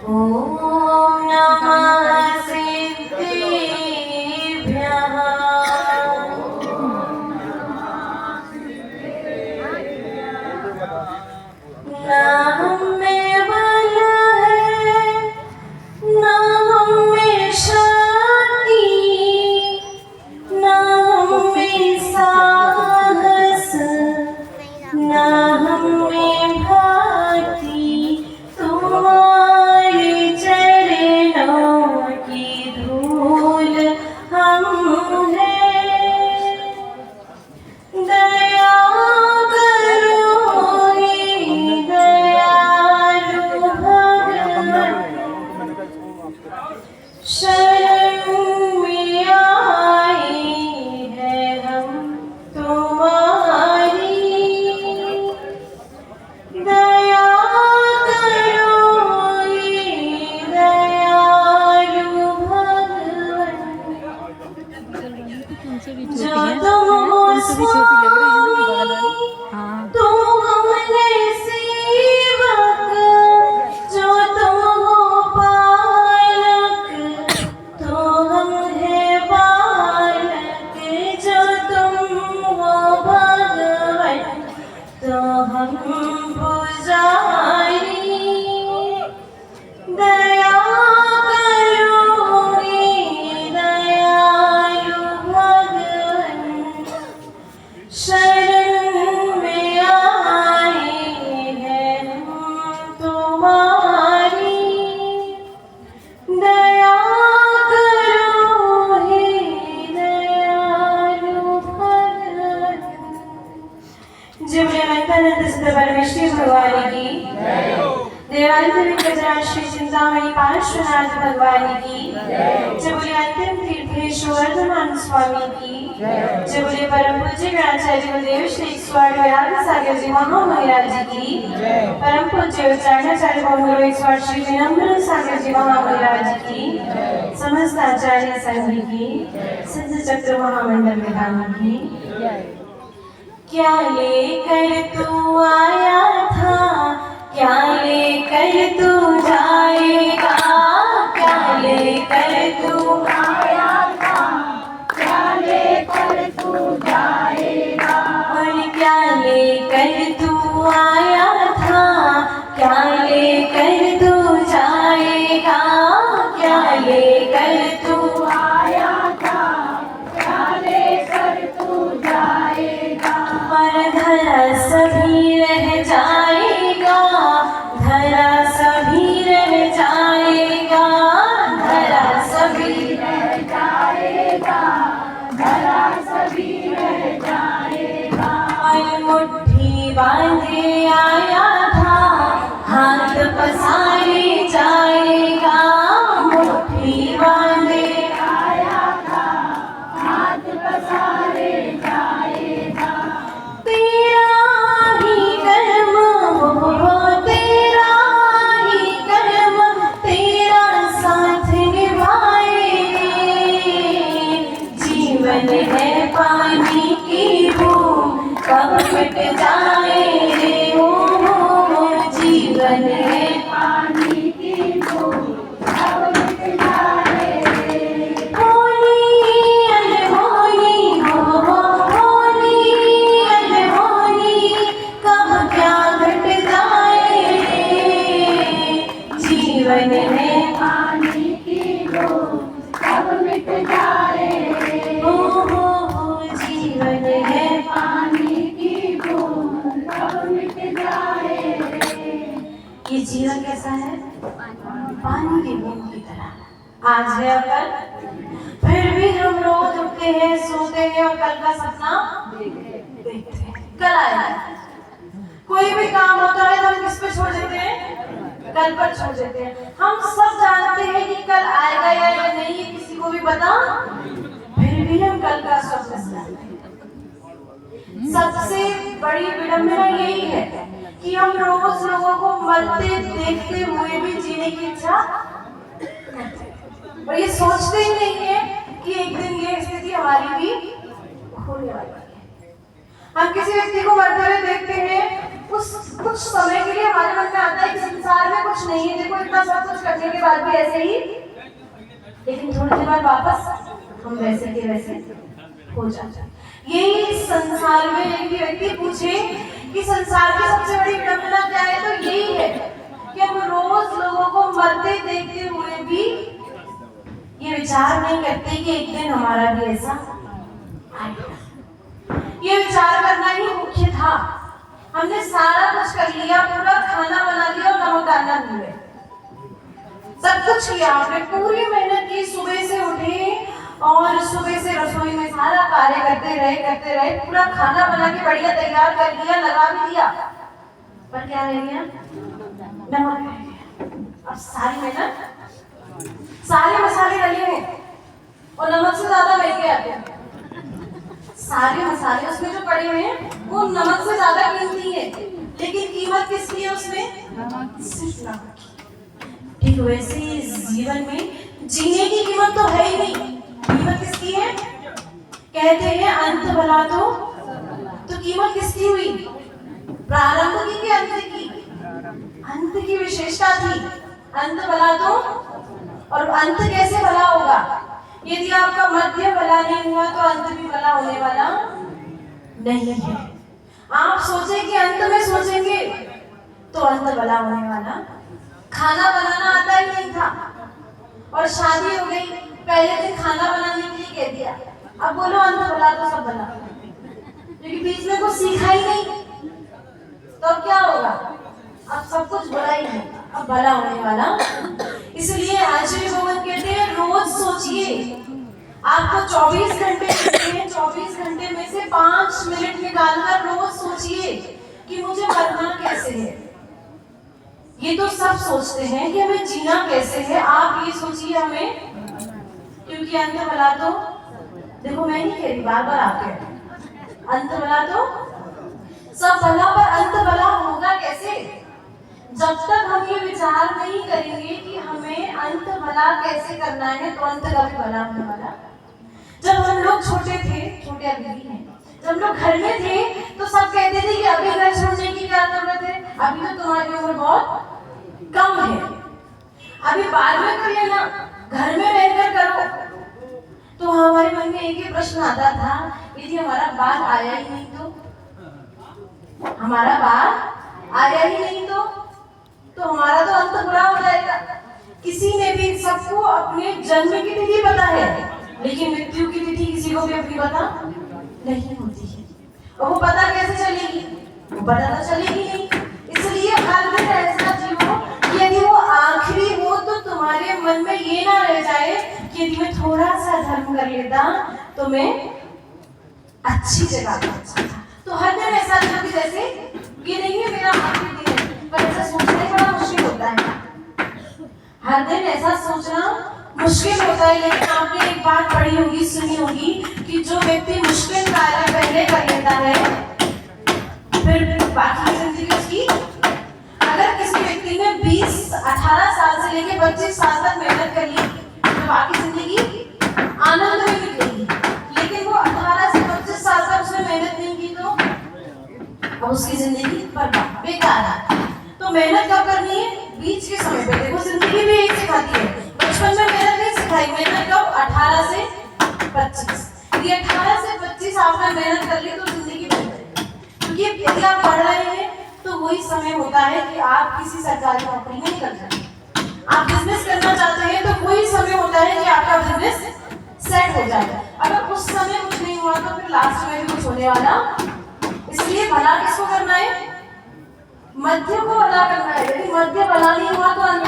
ॐ नमः सिद्धेभ्यः। ना हम में बल है ना हम में शक्ति, ना हम में साहस, ना हम में भक्ति। तुम्हारे चरणों की धूल हम हैं। दया करो हे दयालु भगवान, शरण में आए हैं हम तुम्हारी। दया करो हे दयालु भगवान, जो तुम हो स्वामी तो हमने सेवक, जो तुम हो पालक तो हम है बालक, जो तुम हो भगवान तो हम पुजारी। दया करो हे दयालु भगवान, शरण में आए हैं हम तुम्हारी। दया करो हे दयालु भगवान। जय अनंत सिद्ध परमेश्वरी भगवान की, देवादिदेव गजराज श्री चिंतामणि पार्श्वनाथ भगवान की, जय बोले अंतिम तीर्थेश्वर वर्धमान स्वामी की, जय बोले परम पूज्य गणाचार्य गुरुदेव श्री स्वामी व्यास सागर जी महामहिराज जी की, परम पूज्य उच्चारणाचार्य पवन स्वामी श्री विनम्र सागर जी महामहिराज जी की, समस्त आचार्य संघ की, सिद्ध चक्र महामंडल विधान की। क्या लेकर तू आया था, क्या लेकर तू जाएगा, क्या लेकर तू आया था, क्या लेकर तू जाएगा। और क्या लेकर तू आया था, क्या लेकर तू जाएगा, क्या लेकर तू आया था, क्या लेकर तू जाएगा। पर धरा सभी रह जाएगा, धरा सभी रह जाएगा, धरा सभी रह जाएगा, धरा सभी रह जाएगा। और मुट्ठी बांधे आया था, हाथ पसारे जाएगा, मुट्ठी बांधे आया था, हाथ पसारे जाएगा। तेरा ही कर्म हो, तेरा ही कर्म, तेरा साथ निभाएंगे। जीवन है पानी की बूंद, कब मिट जाए रे हो। जीवन है पानी की बूंद, कब मिट जाए रे। होली अनहोनी हो, होली अनहोनी, कब क्या घट जाए रे। जीवन है पानी की बूंद, कब मिट जाए रे। हो जीवन है पानी की बूंद, कब मिट जाए रे। ये जीवन कैसा है? पानी की बूंद की तरह, आज है कल, फिर भी हम रोज उठते हैं, सोते हैं और कल का सपना देखते हैं। कल आएगा, कोई भी काम होता है तो हम किस पे छोड़ देते हैं? कल पर छोड़ देते हैं। हम सब जानते हैं कि कल आएगा या नहीं, ये किसी को भी पता, फिर भी हम कल का स्वप्न सजाते हैं। सबसे बड़ी विडंबना यही है कि हम रोज लोगों को मरते देखते हुए भी जीने की इच्छा करते हैं, और ये सोचते ही नहीं है कि एक दिन ये स्थिति हमारी भी होने वाली है। हम किसी व्यक्ति को मरते हुए देखते हैं उस कुछ समय के लिए हमारे मन में आता है कि संसार में कुछ नहीं है, देखो इतना सब कुछ करने के बाद भी ऐसे ही, लेकिन थोड़ी देर बाद वापस हम वैसे के वैसे हो जाते हैं। यही संसार में एक व्यक्ति पूछे कि संसार की सबसे बड़ी विडंबना क्या है, तो यही है कि हम रोज लोगों को मरते देखते हुए भी ये विचार नहीं करते कि एक दिन हमारा भी ऐसा आएगा। ये विचार करना ही मुख्य था। हमने सारा कुछ कर लिया, पूरा खाना बना लिया और नमक डालना भूल गए, सब कुछ किया, आपने पूरी मेहनत की, सुबह से उठे और सुबह से रसोई में सारा कार्य करते रहे, पूरा खाना बना के बढ़िया तैयार कर लिया, लगा भी दिया, पर क्या रह गया? नमक रह गया। अब सारी मेहनत, सारे मसाले डले हैं और नमक से ज्यादा महंगे आते हैं। सारे मसाले उसमें जो पड़े हुए हैं वो नमक से ज्यादा कीमती है, लेकिन कीमत किसकी है उसमें? सिर्फ नमक की। ठीक वैसे ही जीवन में जीने की कीमत तो है ही नहीं, कीमत किसकी है? कहते हैं अंत भला तो कीमत किसकी हुई? प्रारंभ की कि अंत की? अंत की विशेषता थी, अंत भला तो, और अंत कैसे भला होगा? यदि आपका मध्य भला नहीं हुआ तो अंत भी भला होने वाला नहीं है। आप सोचे कि अंत में सोचेंगे तो अंत भला होने वाला। खाना बनाना आता ही नहीं था और शादी हो गई, पहले दिन खाना बनाने के लिए कह दिया, अब बोलो अंत भला तो सब भला, क्योंकि बीच में कुछ सीखा ही नहीं, तो अब क्या होगा? अब सब कुछ भला ही है, अब भला होने वाला। इसलिए आचार्य भगवान कहते हैं रोज सोचिए, आपको 24 घंटे मिलते हैं, 24 घंटे में से 5 मिनट निकालकर रोज सोचिए कि मुझे मरना कैसे है। ये तो सब सोचते हैं कि हमें जीना कैसे है, आप ये सोचिए हमें, क्योंकि अंत भला तो, देखो मैं नहीं कह रही, बार बार आके अंत भला तो सब भला, पर अंत भला होगा कैसे? जब तक हम ये विचार नहीं करेंगे कि हमें अंत भला कैसे करना है, तो अंत कभी भला होने वाला। जब हम लोग छोटे थे, छोटे अभी भी हैं, जब लोग घर में थे तो सब कहते थे कि अभी घर छोड़ने की क्या जरूरत है, अभी तो तुम्हारी उम्र बहुत कम है, अभी बाद में कर लेना, घर में रहकर करो। तो हमारे मन में एक ही प्रश्न आता था, यदि हमारा बाल आया ही नहीं तो, हमारा बाल आया ही नहीं तो हमारा तो अंत बुरा हो जाएगा। किसी ने भी, सबको अपने जन्म की तिथि पता है, लेकिन मृत्यु की तिथि किसी को भी अपनी पता नहीं होती है, और वो पता कैसे चलेगी? वो पता तो चलेगी नहीं। इसलिए हर दिन ऐसा जीवो कि यदि वो आखिरी हो तो तुम्हारे मन में ये ना रह जाए कि यदि मैं थोड़ा सा धर्म कर लेता तो मैं अच्छी जगह पहुंच जाता। तो हर दिन ऐसा जीवो कि जैसे ये नहीं है मेरा आखिरी दिन है, पर ऐसा सोचना बड़ा मुश्किल होता है। हर दिन ऐसा सोचना मुश्किल होता है, लेकिन आपने एक बात पढ़ी होगी, सुनी होगी कि जो व्यक्ति मुश्किल कार्य पहले कर लेता है फिर बाकी जिंदगी उसकी, अगर किसी व्यक्ति ने 18 साल से लेकर 25 साल तक मेहनत कर ली तो बाकी जिंदगी आनंद में निकलेगी, लेकिन वो 18 से 25 साल तक उसने मेहनत नहीं की तो अब उसकी जिंदगी बर्बाद, बेकार है। तो मेहनत कब करनी है? बीच के समय पे। देखो जिंदगी भी यही सिखाती है, बचपन में मेहनत नहीं सिखाई, मेहनत कब? 18 से 25। ये 18 से 25 आपने मेहनत कर ली तो जिंदगी बन जाएगी, क्योंकि यदि आप पढ़ रहे हैं तो वही समय होता है कि आप किसी सरकारी नौकरी में निकल जाए। आप बिजनेस करना चाहते हैं तो वही समय होता है कि आपका बिजनेस सेट हो जाए। अगर उस समय कुछ नहीं हुआ तो फिर लास्ट में भी कुछ होने वाला। इसलिए भला किसको करना है? मध्य को भला करना है। यदि मध्य भला नहीं हुआ तो अंत